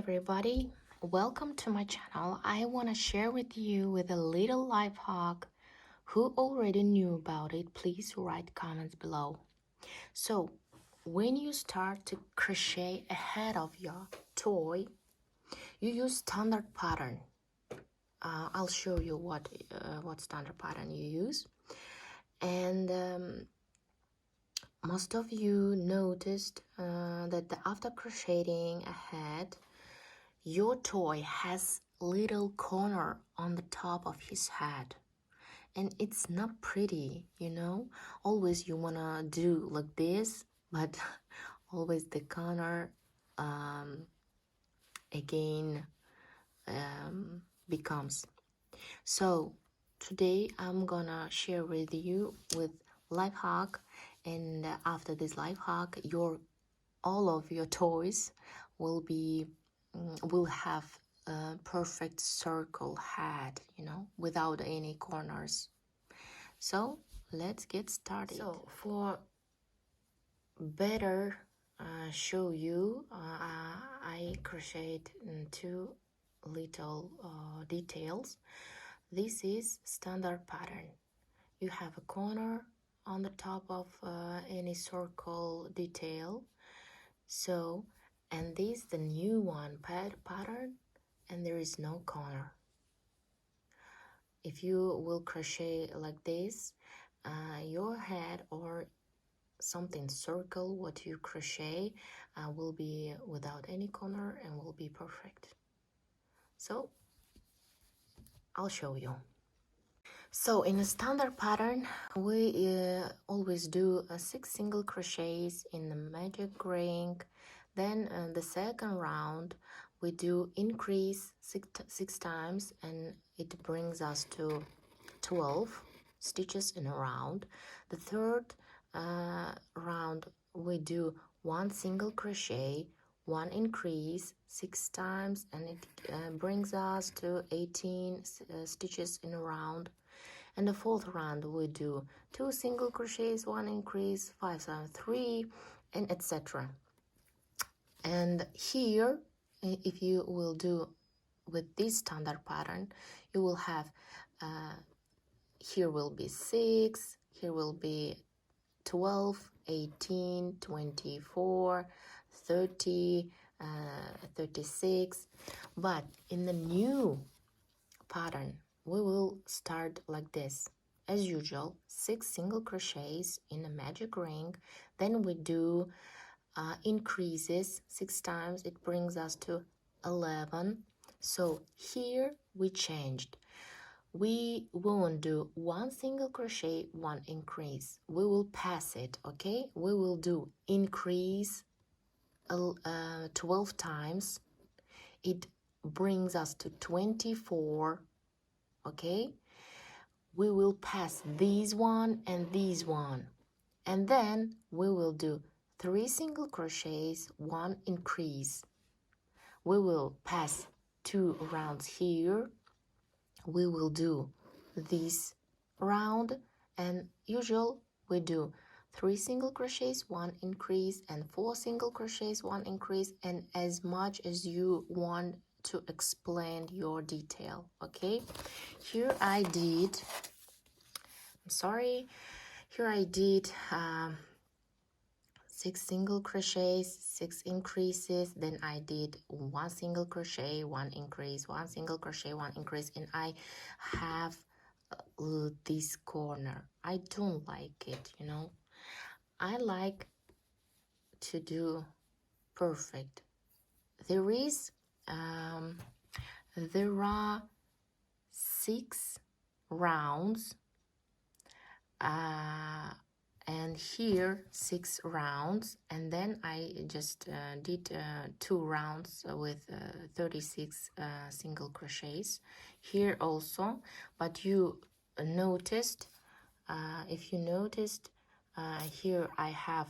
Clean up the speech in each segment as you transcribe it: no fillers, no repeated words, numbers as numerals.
everybody, welcome to my channel. I want to share with you with a little life hack. Who already knew about it, please write comments below. So when you start to crochet ahead of your toy, you use standard pattern. I'll show you what standard pattern you use. And most of you noticed that after crocheting ahead, your toy has little corner on the top of his head, and it's not pretty, always you wanna do like this, but always the corner again becomes. So today I'm gonna share with you with life hack, and after this life hack, all of your toys will have a perfect circle head, without any corners. So let's get started. So for better show you, I crocheted two little details. This is standard pattern. You have a corner on the top of any circle detail. So, and this the new one pattern, and there is no corner. If you will crochet like this, your head or something circle what you crochet will be without any corner and will be perfect. So I'll show you. So in a standard pattern, we always do 6 single crochets in the magic ring. Then the second round we do increase six times, and it brings us to 12 stitches in a round. The third round we do 1 single crochet, 1 increase 6 times, and it brings us to 18 stitches in a round. And the fourth round we do 2 single crochets, 1 increase, 5 times 3, and etc. And here, if you will do with this standard pattern, you will have here will be 6, here will be 12, 18, 24, 30, 36. But in the new pattern, we will start like this. As usual, 6 single crochets in a magic ring. Then we do increases 6 times. It brings us to 11. So here we changed. We won't do 1 single crochet, 1 increase. We will pass it, okay? We will do increase 12 times. It brings us to 24, okay? We will pass these one and these one, and then we will do 3 single crochets, 1 increase. We will pass 2 rounds here. We will do this round, and usual we do 3 single crochets, 1 increase, and 4 single crochets, 1 increase, and as much as you want to explain your detail, okay? Here I did, here I did 6 single crochets, 6 increases, then I did 1 single crochet, 1 increase, 1 single crochet, 1 increase, and I have this corner. I don't like it, I like to do perfect. There are 6 rounds, and here 6 rounds, and then I just did 2 rounds with 36 single crochets here also. But you noticed, if you noticed, here I have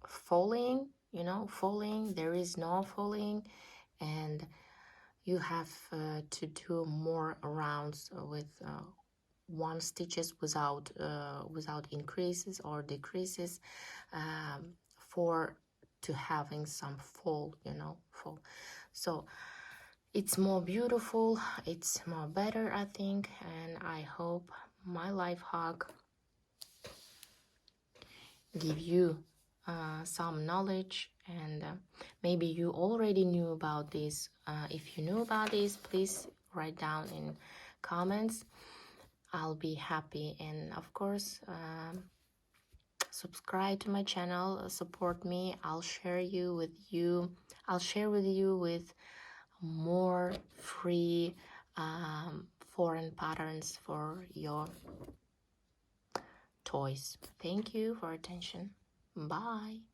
falling, falling, there is no falling, and you have to do more rounds with 1 stitches without increases or decreases for to having some fall, you know, fall. So it's more beautiful, it's more better, I think, and I hope my life hack give you some knowledge, and maybe you already knew about this. If you knew about this, please write down in comments. I'll be happy, and of course, subscribe to my channel, support me. I'll share with you with more free foreign patterns for your toys. Thank you for attention. Bye.